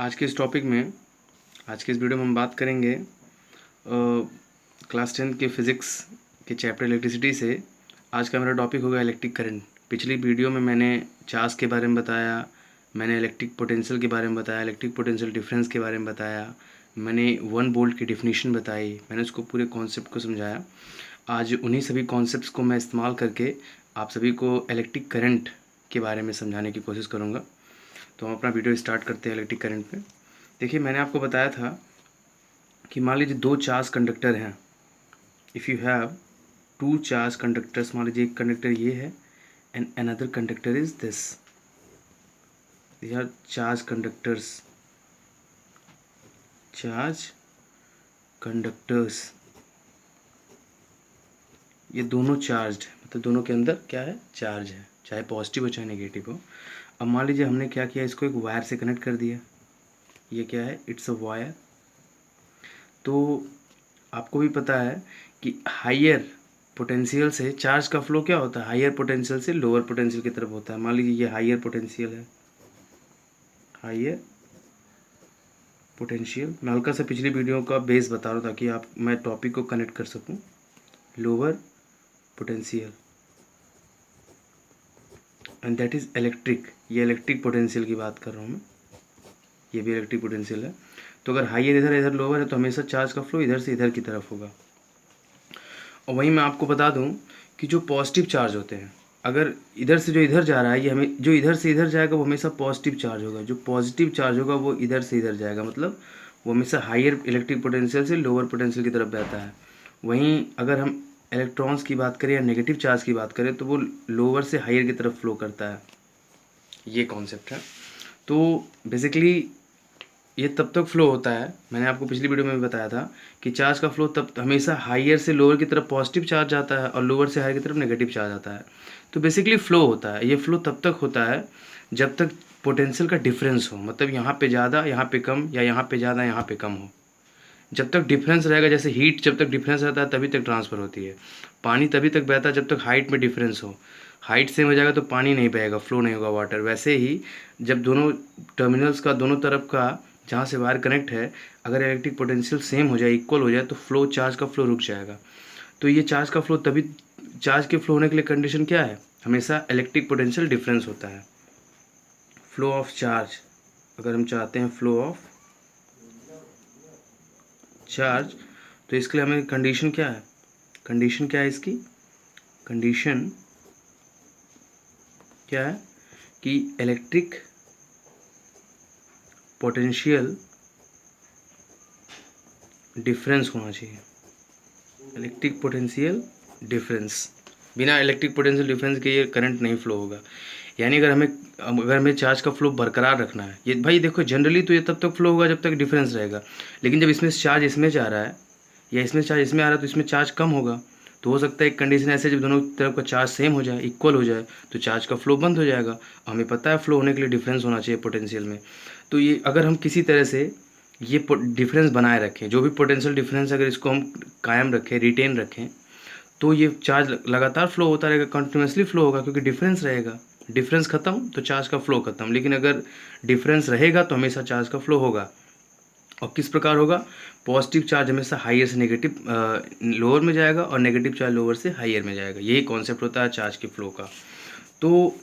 आज के इस टॉपिक में आज के इस वीडियो में हम बात करेंगे क्लास 10 के फिज़िक्स के चैप्टर इलेक्ट्रिसिटी से। आज का मेरा टॉपिक होगा इलेक्ट्रिक करंट। पिछली वीडियो में मैंने चार्ज के बारे में बताया, मैंने इलेक्ट्रिक पोटेंशियल के बारे में बताया, इलेक्ट्रिक पोटेंशियल डिफरेंस के बारे में बताया, मैंने 1 वोल्ट की डेफिनेशन बताई, मैंने उसको पूरे कॉन्सेप्ट को समझाया। आज उन्हीं सभी कॉन्सेप्ट्स को मैं इस्तेमाल करके आप सभी को इलेक्ट्रिक करंट के बारे में समझाने की कोशिश करूँगा। तो हम अपना वीडियो स्टार्ट करते हैं इलेक्ट्रिक करंट पे। देखिए, मैंने आपको बताया था कि मान लीजिए 2 चार्ज कंडक्टर हैं। If you have 2 charge conductors, मान लीजिए एक कंडक्टर ये है and another conductor is this. These are charge conductors, charge conductors. ये दोनों चार्ज्ड, मतलब दोनों के अंदर क्या है, चार्ज है, चाहे पॉजिटिव हो चाहे नेगेटिव हो। अब मान लीजिए हमने क्या किया, इसको एक वायर से कनेक्ट कर दिया। ये क्या है, इट्स अ वायर। तो आपको भी पता है कि हायर पोटेंशियल से चार्ज का फ्लो क्या होता है, हायर पोटेंशियल से लोअर पोटेंशियल की तरफ होता है। मान लीजिए ये हायर पोटेंशियल है, हायर पोटेंशियल। मैं हल्का सा पिछली वीडियो का बेस बता रहा हूँ ताकि मैं टॉपिक को कनेक्ट कर सकूँ। Lower potential and that is electric. ये इलेक्ट्रिक पोटेंशियल की बात कर रहा हूँ मैं, ये भी इलेक्ट्रिक पोटेंशियल है। तो अगर हायर इधर इधर लोअर है तो हमेशा चार्ज का फ्लो इधर से इधर की तरफ होगा। और वहीं मैं आपको बता दूं कि जो पॉजिटिव चार्ज होते हैं, अगर इधर से जो इधर जा रहा है, ये हमें जो इधर से इधर जाएगा वो हमेशा पॉजिटिव चार्ज होगा। जो पॉजिटिव चार्ज होगा वो इधर से इधर जाएगा, मतलब वो हमेशा हायर इलेक्ट्रिक पोटेंशियल से लोअर पोटेंशियल की तरफ बहता है। वहीं अगर हम इलेक्ट्रॉन्स की बात करें या नेगेटिव चार्ज की बात करें तो वो लोअर से हायर की तरफ फ्लो करता है। ये कॉन्सेप्ट है। तो बेसिकली ये तब तक फ्लो होता है, मैंने आपको पिछली वीडियो में भी बताया था कि चार्ज का फ्लो तब हमेशा हायर से लोअर की तरफ पॉजिटिव चार्ज आता है और लोअर से हायर की तरफ नेगेटिव चार्ज आता है। तो बेसिकली फ्लो होता है, ये फ्लो तब तक होता है जब तक पोटेंशियल का डिफरेंस हो, मतलब यहाँ पे ज़्यादा यहाँ पे कम या यहाँ पे ज़्यादा यहाँ पे कम हो। जब तक डिफरेंस रहेगा, जैसे हीट जब तक डिफरेंस रहता है तभी तक ट्रांसफ़र होती है। पानी तभी तक बहता है जब तक हाइट में डिफरेंस हो। हाइट सेम हो जाएगा तो पानी नहीं बहेगा, फ्लो नहीं होगा वाटर। वैसे ही जब दोनों टर्मिनल्स का, दोनों तरफ का जहाँ से वायर कनेक्ट है, अगर इलेक्ट्रिक पोटेंशियल सेम हो जाए, इक्वल हो जाए, तो फ्लो, चार्ज का फ्लो रुक जाएगा। तो ये चार्ज का फ्लो तभी, चार्ज के फ्लो होने के लिए कंडीशन क्या है, हमेशा इलेक्ट्रिक पोटेंशियल डिफरेंस होता है। फ्लो ऑफ चार्ज, अगर हम चाहते हैं फ्लो ऑफ चार्ज, तो इसके लिए हमें कंडीशन क्या है, कंडीशन क्या है इसकी, कंडीशन क्या है कि इलेक्ट्रिक पोटेंशियल डिफरेंस होना चाहिए। इलेक्ट्रिक पोटेंशियल डिफरेंस, बिना इलेक्ट्रिक पोटेंशियल डिफरेंस के ये करंट नहीं फ्लो होगा। यानी अगर हमें चार्ज का फ्लो बरकरार रखना है, ये भाई देखो जनरली तो ये तब तक फ्लो होगा जब तक डिफरेंस रहेगा। लेकिन जब इसमें चार्ज इसमें जा रहा है या इसमें चार्ज इसमें आ रहा है तो इसमें चार्ज कम होगा। तो हो सकता है एक कंडीशन ऐसे, जब दोनों तरफ का चार्ज सेम हो जाए, इक्वल हो जाए, तो चार्ज का फ्लो बंद हो जाएगा। हमें पता है फ्लो होने के लिए डिफरेंस होना चाहिए पोटेंशियल में। तो ये अगर हम किसी तरह से ये डिफरेंस बनाए रखें, जो भी पोटेंशियल डिफरेंस अगर इसको हम कायम रखें, रिटेन रखें, तो ये चार्ज लगातार फ्लो होता रहेगा, कंटिन्यूसली फ्लो होगा, क्योंकि डिफरेंस रहेगा। डिफरेंस खत्म तो चार्ज का फ्लो खत्म। लेकिन अगर डिफरेंस रहेगा तो हमेशा चार्ज का फ्लो होगा। और किस प्रकार होगा, पॉजिटिव चार्ज हमेशा हायर से नेगेटिव लोअर में जाएगा और नेगेटिव चार्ज लोअर से हायर में जाएगा। यही कॉन्सेप्ट होता है चार्ज के फ्लो का। तो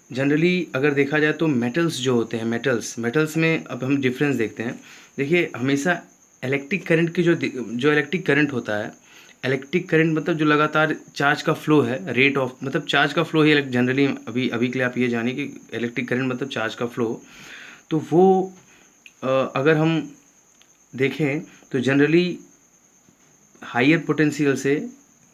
जनरली अगर देखा जाए तो मेटल्स जो होते हैं, मेटल्स में अब हम डिफरेंस देखते हैं। देखिए, हमेशा इलेक्ट्रिक करंट की जो इलेक्ट्रिक करंट होता है, इलेक्ट्रिक करंट मतलब जो लगातार चार्ज का फ्लो है, रेट ऑफ, मतलब चार्ज का फ्लो ही जनरली अभी के लिए आप ये जानिए कि इलेक्ट्रिक करंट मतलब चार्ज का फ्लो। तो वो अगर हम देखें तो जनरली हायर पोटेंशियल से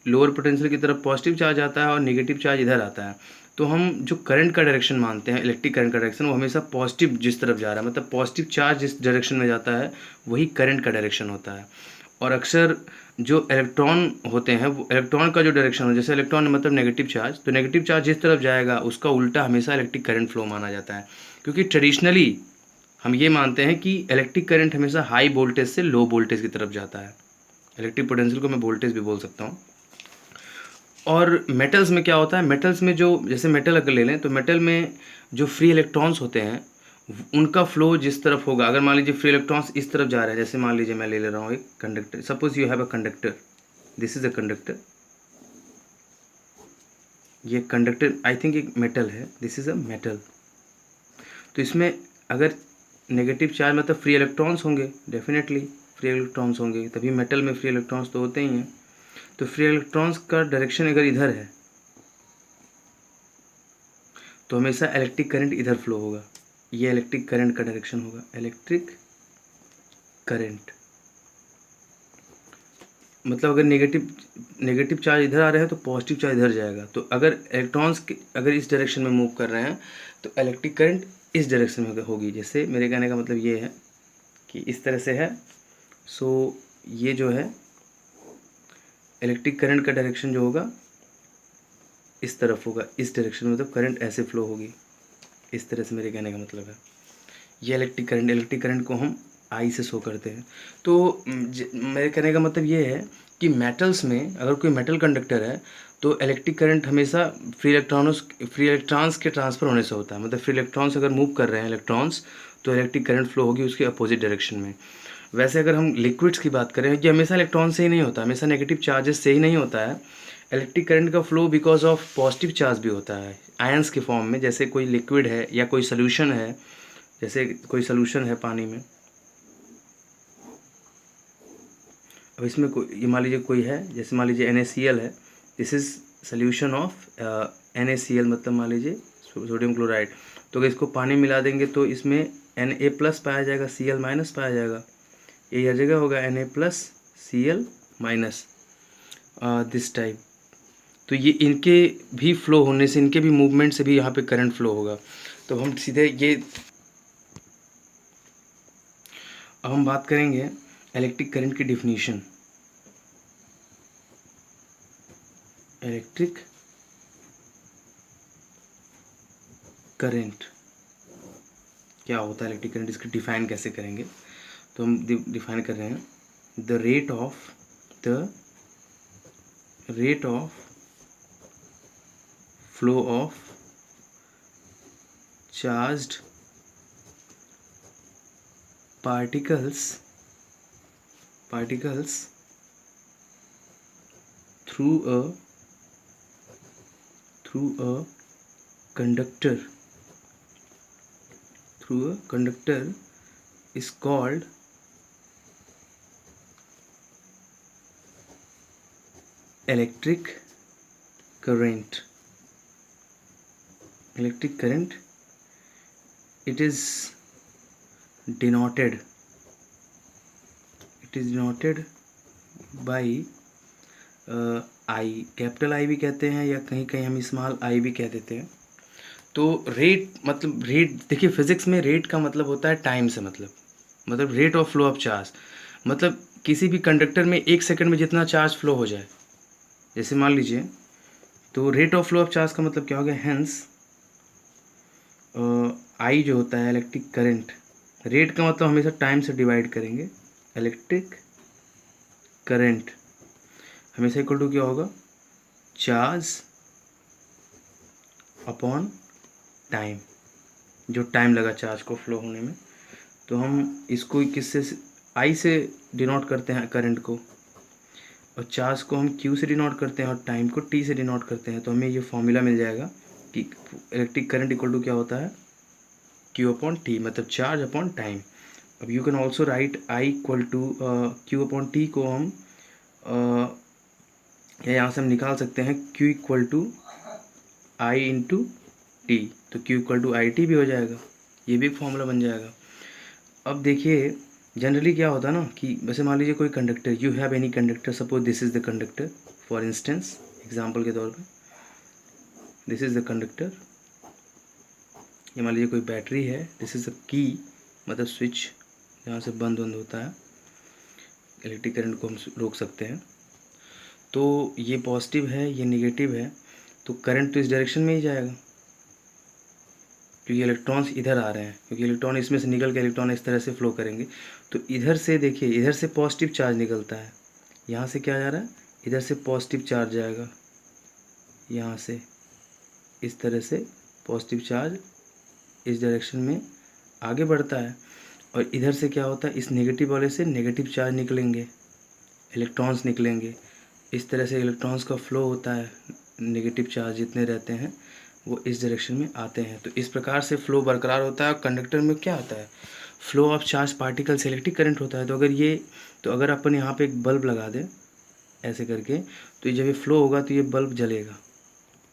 लोअर पोटेंशियल की तरफ पॉजिटिव चार्ज आता है और नेगेटिव चार्ज इधर आता है। तो हम जो करंट का डायरेक्शन मानते हैं, इलेक्ट्रिक करंट का डायरेक्शन, वो हमेशा पॉजिटिव जिस तरफ जा रहा है, मतलब पॉजिटिव चार्ज जिस डायरेक्शन में जाता है वही करंट का डायरेक्शन होता है। और अक्सर जो इलेक्ट्रॉन होते हैं, वो इलेक्ट्रॉन का जो डायरेक्शन हो, जैसे इलेक्ट्रॉन मतलब नेगेटिव चार्ज, तो नेगेटिव चार्ज जिस तरफ जाएगा उसका उल्टा हमेशा इलेक्ट्रिक करंट फ्लो माना जाता है। क्योंकि ट्रेडिशनली हम ये मानते हैं कि इलेक्ट्रिक करंट हमेशा हाई वोल्टेज से लो वोल्टेज की तरफ जाता है। इलेक्ट्रिक पोटेंशियल को मैं वोल्टेज भी बोल सकता हूँ। और मेटल्स में क्या होता है, मेटल्स में जो, जैसे मेटल अगर ले लें तो मेटल में जो फ्री इलेक्ट्रॉन्स होते हैं उनका फ्लो जिस तरफ होगा, अगर मान लीजिए फ्री इलेक्ट्रॉन्स इस तरफ जा रहे हैं, जैसे मान लीजिए मैं ले रहा हूँ एक conductor, suppose you have a conductor, this is a conductor, ये कंडक्टर आई थिंक एक मेटल है, दिस इज अ मेटल। तो इसमें अगर नेगेटिव चार्ज मतलब फ्री इलेक्ट्रॉन्स होंगे, डेफिनेटली फ्री इलेक्ट्रॉन्स होंगे, तभी मेटल में फ्री इलेक्ट्रॉन्स तो होते ही हैं। तो फ्री इलेक्ट्रॉन्स का डायरेक्शन अगर इधर है तो हमेशा इलेक्ट्रिक करंट इधर फ्लो होगा, ये इलेक्ट्रिक करंट का डायरेक्शन होगा, इलेक्ट्रिक करंट। मतलब अगर नेगेटिव चार्ज इधर आ रहे हैं तो पॉजिटिव चार्ज इधर जाएगा। तो अगर इलेक्ट्रॉन्स अगर इस डायरेक्शन में मूव कर रहे हैं तो इलेक्ट्रिक करंट इस डायरेक्शन में होगी। जैसे मेरे कहने का मतलब ये है कि इस तरह से है, सो ये जो है इलेक्ट्रिक करंट का डायरेक्शन जो होगा इस तरफ होगा, इस डायरेक्शन में, मतलब करंट ऐसे फ्लो होगी, इस तरह से मेरे कहने का मतलब है। ये इलेक्ट्रिक करंट को हम आई से शो करते हैं। तो मेरे कहने का मतलब ये है कि मेटल्स में अगर कोई मेटल कंडक्टर है तो इलेक्ट्रिक करंट हमेशा फ्री इलेक्ट्रॉन्स के ट्रांसफ़र होने से होता है। मतलब फ्री इलेक्ट्रॉन्स अगर मूव कर रहे हैं इलेक्ट्रॉन्स तो इलेक्ट्रिक करंट फ्लो होगी उसके अपोजिट डायरेक्शन में। वैसे अगर हम लिक्विड्स की बात करें, ये हमेशा इलेक्ट्रॉन से ही नहीं होता, हमेशा नेगेटिव चार्जेस से ही नहीं होता है। इलेक्ट्रिक करंट का flow because of positive charge भी होता है आयंस के फॉर्म में। जैसे कोई लिक्विड है या कोई सोल्यूशन है, जैसे कोई सोल्यूशन है पानी में, अब इसमें कोई ये मान लीजिए कोई है, जैसे मान लीजिए NaCl है, this is solution of NaCl, मतलब मान लीजिए सोडियम क्लोराइड। तो अगर इसको पानी मिला देंगे तो इसमें Na+ पाया जाएगा, Cl- पाया जाएगा, ये हर जगह होगा Na+, Cl-, दिस टाइप। तो ये इनके भी फ्लो होने से, इनके भी मूवमेंट से भी यहाँ पे करंट फ्लो होगा। तो हम सीधे ये, अब हम बात करेंगे इलेक्ट्रिक करंट की डिफिनीशन। इलेक्ट्रिक करंट क्या होता है, इलेक्ट्रिक करंट, इसकी डिफाइन कैसे करेंगे। तो हम डिफाइन कर रहे हैं the rate of flow of charged particles through a conductor is called electric current. Electric current, it is denoted by I, capital I भी कहते हैं या कहीं कहीं हम स्मॉल I भी कह देते हैं। तो रेट, मतलब रेट देखिए, फिजिक्स में रेट का मतलब होता है टाइम से, मतलब rate of flow of charge, मतलब किसी भी कंडक्टर में 1 सेकंड में जितना चार्ज फ्लो हो जाए, जैसे मान लीजिए, तो rate of flow of charge का मतलब क्या हो गया, हेंस आई जो होता है इलेक्ट्रिक करंट, रेट का मतलब हमेशा टाइम से डिवाइड करेंगे, इलेक्ट्रिक करंट हमेशा इक्वल टू क्या होगा, चार्ज अपॉन टाइम, जो टाइम लगा चार्ज को फ्लो होने में। तो हम इसको किससे, आई से डिनोट करते हैं करंट को, और चार्ज को हम क्यू से डिनोट करते हैं और टाइम को टी से डिनोट करते हैं। तो हमें ये फॉर्मूला मिल जाएगा कि इलेक्ट्रिक करंट इक्वल टू क्या होता है, क्यू अपॉन टी, मतलब चार्ज अपॉन टाइम। अब you can also write I equal to Q upon T को हम या यहाँ से हम निकाल सकते हैं Q equal to I into T, तो Q equal to I T भी हो जाएगा, ये भी एक फॉर्मूला बन जाएगा। अब देखिए जनरली क्या होता है ना कि वैसे मान लीजिए कोई conductor, you have any conductor, suppose this is the conductor, for instance example के तौर पे दिस इज़ द कंडक्टर, ये मान लीजिए कोई बैटरी है, दिस इज़ द की, मतलब स्विच जहाँ से बंद होता है, इलेक्ट्रिक करंट को हम रोक सकते हैं। तो ये पॉजिटिव है, ये नेगेटिव है, तो करंट तो इस डायरेक्शन में ही जाएगा क्योंकि इलेक्ट्रॉन्स इधर आ रहे हैं, क्योंकि इलेक्ट्रॉन इसमें से निकल के इलेक्ट्रॉन इस तरह से फ्लो करेंगे। तो इधर से देखिए, इधर से पॉजिटिव चार्ज निकलता है, यहाँ से क्या जा रहा है, इधर से पॉजिटिव चार्ज जाएगा, यहाँ से इस तरह से पॉजिटिव चार्ज इस डायरेक्शन में आगे बढ़ता है और इधर से क्या होता है, इस नेगेटिव वाले से नेगेटिव चार्ज निकलेंगे, इलेक्ट्रॉन्स निकलेंगे। इस तरह से इलेक्ट्रॉन्स का फ्लो होता है, नेगेटिव चार्ज जितने रहते हैं वो इस डायरेक्शन में आते हैं। तो इस प्रकार से फ्लो बरकरार होता है। और कंडक्टर में क्या होता है, flow of charge particles, electric current होता है। तो अगर अपन यहाँ पे एक बल्ब लगा दें ऐसे करके, तो जब ये फ्लो होगा तो ये बल्ब जलेगा,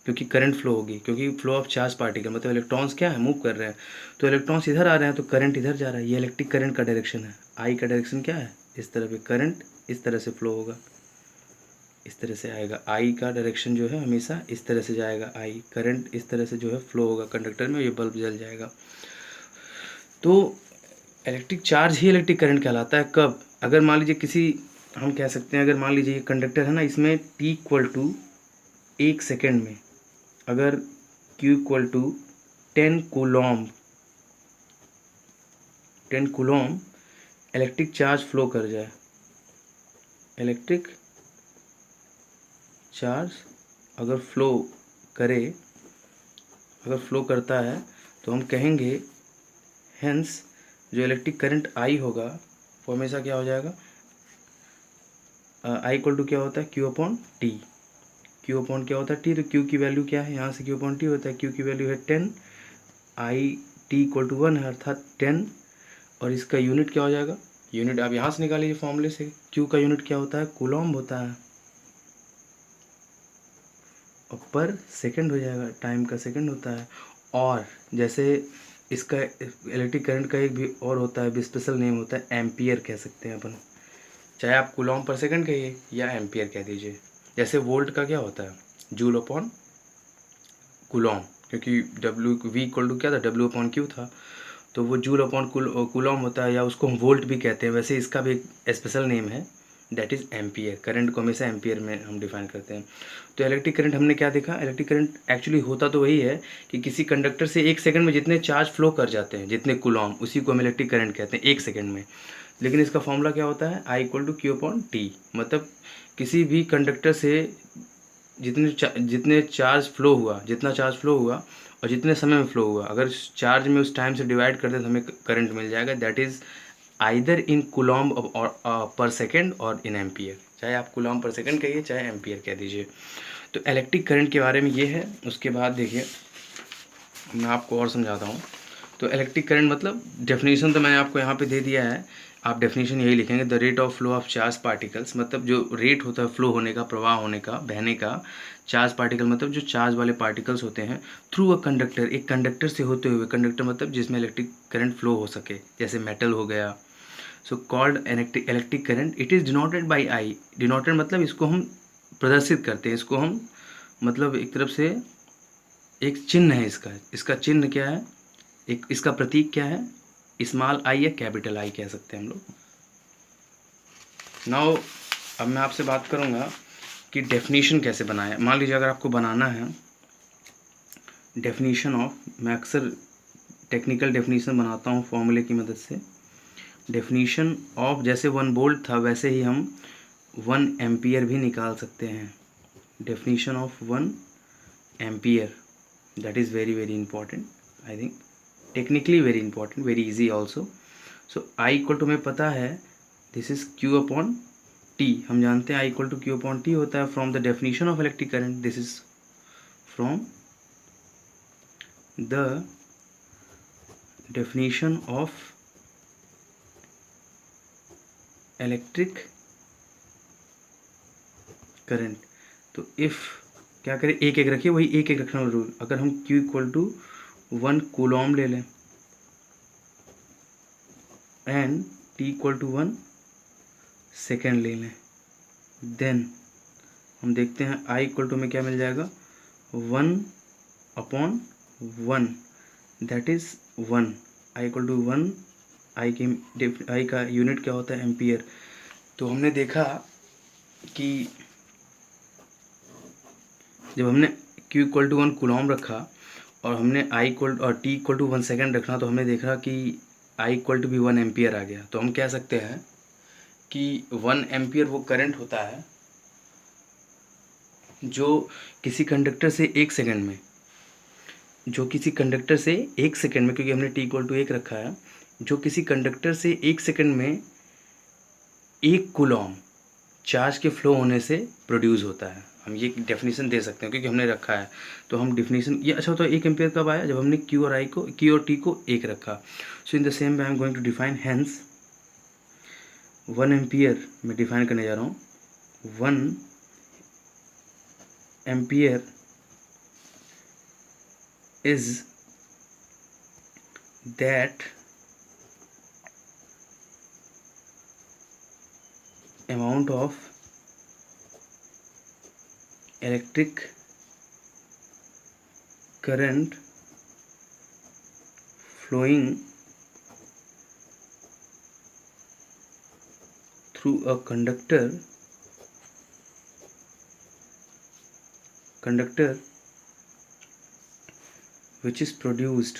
क्योंकि करंट फ्लो होगी, क्योंकि फ्लो ऑफ चार्ज पार्टिकल मतलब इलेक्ट्रॉन्स क्या है, मूव कर रहे हैं। तो इलेक्ट्रॉन्स इधर आ रहे हैं तो करंट इधर जा रहा है। ये इलेक्ट्रिक करंट का डायरेक्शन है। आई का डायरेक्शन क्या है, इस तरह पे करंट इस तरह से फ्लो होगा, इस तरह से आएगा। आई का डायरेक्शन जो है हमेशा इस तरह से जाएगा। आई करंट इस तरह से जो है फ्लो होगा कंडक्टर में, ये बल्ब जल जाएगा। तो इलेक्ट्रिक चार्ज ही इलेक्ट्रिक करंट कहलाता है। कब, अगर मान लीजिए हम कह सकते हैं, अगर मान लीजिए ये कंडक्टर है ना, इसमें T इक्वल टू 1 सेकेंड में अगर Q equal to 10 coulomb electric charge flow कर जाए, इलेक्ट्रिक चार्ज अगर फ्लो करता है, तो हम कहेंगे हेंस जो इलेक्ट्रिक करंट आई होगा वो हमेशा क्या हो जाएगा, आई इक्वल टू क्या होता है, Q upon T. Q upon क्या होता है, टी। तो Q की वैल्यू क्या है, यहाँ से Q अपॉन टी होता है। Q की वैल्यू है 10, आई टी इक्वल टू 1 है, अर्थात 10। और इसका यूनिट क्या हो जाएगा, यूनिट आप यहाँ से निकालिए फॉर्मूले से। Q का यूनिट क्या होता है, कूलॉम होता है, और पर सेकंड हो जाएगा, टाइम का सेकंड होता है। और जैसे इसका इलेक्ट्रिक करंट का एक भी और होता है, भी स्पेशल नेम होता है, एम्पियर कह सकते हैं अपन। चाहे आप कूलॉम पर सेकंड कहिए या एम्पियर कह दीजिए। जैसे वोल्ट का क्या होता है, जूल अपॉन कूलॉम, क्योंकि V इक्वल टू क्या था, W अपॉन Q था। तो वो जूल अपॉन कूलॉम होता है, या उसको हम वोल्ट भी कहते हैं। वैसे इसका भी एक स्पेशल नेम है, दैट इज़ एम्पियर। करंट को हमेशा एम्पियर में हम डिफाइन करते हैं। तो इलेक्ट्रिक करंट हमने क्या देखा, इलेक्ट्रिक करंट एक्चुअली होता तो वही है कि किसी कंडक्टर से 1 सेकंड में जितने चार्ज फ्लो कर जाते हैं, जितने कूलॉम, उसी को हम इलेक्ट्रिक करंट कहते हैं 1 सेकंड में। लेकिन इसका फॉर्मूला क्या होता है, I equal to Q upon T. मतलब किसी भी कंडक्टर से जितने चार्ज फ्लो हुआ, जितना चार्ज फ्लो हुआ और जितने समय में फ्लो हुआ, अगर चार्ज में उस टाइम से डिवाइड कर दें तो हमें करंट मिल जाएगा। That is either in Coulomb पर सेकेंड और इन एम्पियर। चाहे आप कूलॉम पर सेकेंड कहिए, चाहे एम्पियर कह दीजिए। तो इलेक्ट्रिक करंट के बारे में ये है। उसके बाद देखिए मैं आपको और समझाता हूँ। तो इलेक्ट्रिक करंट मतलब डेफिनेशन तो मैंने आपको यहाँ पे दे दिया है, आप डेफिनेशन यही लिखेंगे, the rate of flow of charge particles. मतलब जो रेट होता है फ्लो होने का, प्रवाह होने का, बहने का, चार्ज पार्टिकल मतलब जो चार्ज वाले पार्टिकल्स होते हैं, थ्रू अ कंडक्टर, एक कंडक्टर से होते हुए। कंडक्टर मतलब जिसमें इलेक्ट्रिक करंट फ्लो हो सके, जैसे मेटल हो गया। So called electric current, it is denoted by I. Denoted मतलब इसको हम प्रदर्शित करते हैं, इसको हम मतलब एक तरफ से एक चिन्ह है इसका। इसका चिन्ह क्या है, एक इसका प्रतीक क्या है, स्मॉल आई या कैपिटल आई कह सकते हैं हम लोग। नाउ अब मैं आपसे बात करूंगा कि डेफिनेशन कैसे बनाएं। मान लीजिए अगर आपको बनाना है डेफिनेशन ऑफ, मैं अक्सर टेक्निकल डेफिनेशन बनाता हूँ फॉर्मूले की मदद से। डेफिनेशन ऑफ, जैसे 1 वोल्ट था वैसे ही हम 1 एम्पियर भी निकाल सकते हैं। Definition of 1 ampere, that is very very important, I think technically very important, very easy also. So I equal to हमें पता है, this is Q upon T. हम जानते हैं I equal to Q upon T होता है from the definition of electric current. This is from the definition of electric current. तो if क्या करें, एक एक रखिए, वही एक एक रखना रूल। अगर हम Q इक्वल टू 1 कूलॉम ले लें and T equal to 1 second ले लें, देन हम देखते हैं आई इक्वल टू में क्या मिल जाएगा, 1 upon 1, that is 1। I equal to 1, I का यूनिट क्या होता है, एम्पियर। तो हमने देखा कि जब हमने Q इक्वल टू 1 कूलॉम रखा और हमने आई इक्वल और T इक्वल टू 1 सेकेंड रखना, तो हमने देखा कि आई इक्वल टू भी 1 एम्पियर आ गया। तो हम कह सकते हैं कि 1 एम्पियर वो करंट होता है जो किसी कंडक्टर से 1 सेकेंड में जो किसी कंडक्टर से 1 सेकंड में, क्योंकि हमने t=1 रखा है, जो किसी कंडक्टर से 1 सेकंड में 1 कूलॉम चार्ज के फ्लो होने से प्रोड्यूस होता है। हम ये डेफिनेशन दे सकते हैं क्योंकि हमने रखा है, तो हम डेफिनेशन ये अच्छा होता है। 1 एम्पियर कब आया? जब हमने Q और T को 1 रखा। So in the same way I am going to define hence 1 ampere मैं डिफाइन करने जा रहा हूँ। 1 ampere is that amount of electric current flowing through a conductor which produces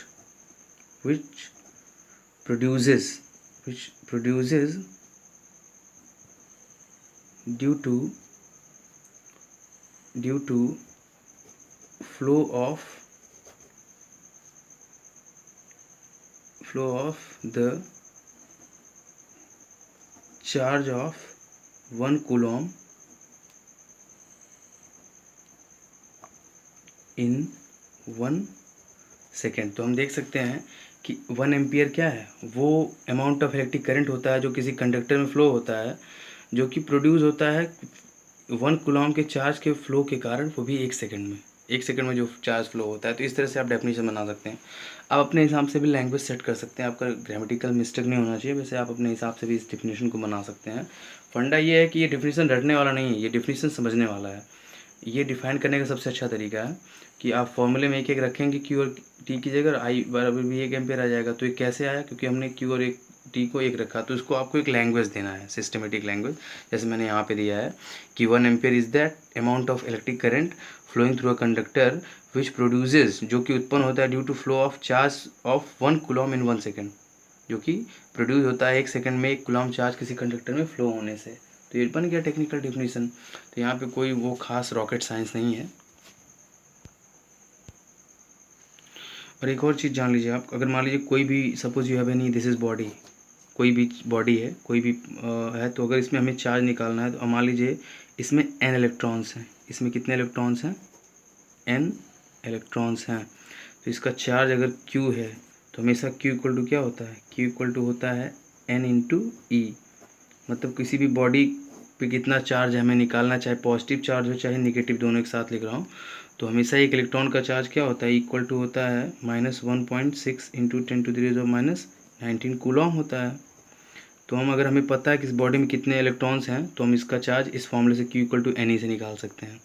due to flow of the charge of 1 coulomb in 1 second. तो हम देख सकते हैं कि 1 एम्पियर क्या है? वो अमाउंट ऑफ इलेक्ट्रिक करंट होता है जो किसी कंडक्टर में फ्लो होता है, जो कि प्रोड्यूस होता है 1 कूलॉम के चार्ज के फ्लो के कारण, वो भी 1 सेकंड में। 1 सेकंड में जो चार्ज फ्लो होता है। तो इस तरह से आप डेफिनेशन बना सकते हैं। आप अपने हिसाब से भी लैंग्वेज सेट कर सकते हैं, आपका ग्रामेटिकल मिस्टेक नहीं होना चाहिए। वैसे आप अपने हिसाब से भी इस डेफिनेशन को बना सकते हैं। फंडा ये है कि ये डेफिनेशन रटने वाला नहीं है, ये डेफिनेशन समझने वाला है। ये डिफाइन करने का सबसे अच्छा तरीका है कि आप फॉर्मूले में एक रखेंगे Q और T की जगह, I बराबर भी 1 एम्पियर आ जाएगा। तो ये कैसे आया? क्योंकि हमने Q और T को 1 रखा। तो इसको आपको एक लैंग्वेज देना है, सिस्टमेटिक लैंग्वेज, जैसे मैंने यहाँ पे दिया है कि 1 ampere is that amount of electric current flowing through a conductor which produces, जो कि उत्पन्न होता है due to flow of charge of 1 coulomb in 1 second, जो कि प्रोड्यूस होता है 1 सेकेंड में 1 कूलॉम चार्ज किसी कंडक्टर में फ्लो होने से। तो ये बन गया टेक्निकल डेफिनेशन। तो यहाँ पे कोई वो खास रॉकेट साइंस नहीं है। और एक और चीज़ जान लीजिए आप, अगर मान लीजिए कोई भी, suppose you have any, this is body, कोई भी बॉडी है, कोई भी है, तो अगर इसमें हमें चार्ज निकालना है, तो मान लीजिए इसमें n इलेक्ट्रॉन्स हैं। इसमें कितने इलेक्ट्रॉन्स हैं? n इलेक्ट्रॉन्स हैं। तो इसका चार्ज अगर Q है, तो हमेशा Q इक्वल टू क्या होता है? Q इक्वल टू होता है n इंटू ई। मतलब किसी भी बॉडी पे कितना चार्ज हमें निकालना, चाहे पॉजिटिव चार्ज हो चाहे निगेटिव, दोनों एक साथ लिख रहा हूँ, तो हमेशा एक इलेक्ट्रॉन का चार्ज क्या होता है? इक्वल टू होता है -1.6 इंटू 10⁻⁻19 कूलॉम होता है। तो हम, अगर हमें पता है कि इस बॉडी में कितने इलेक्ट्रॉन्स हैं, तो हम इसका चार्ज इस फॉर्मूले से Q इक्वल टू N से निकाल सकते हैं।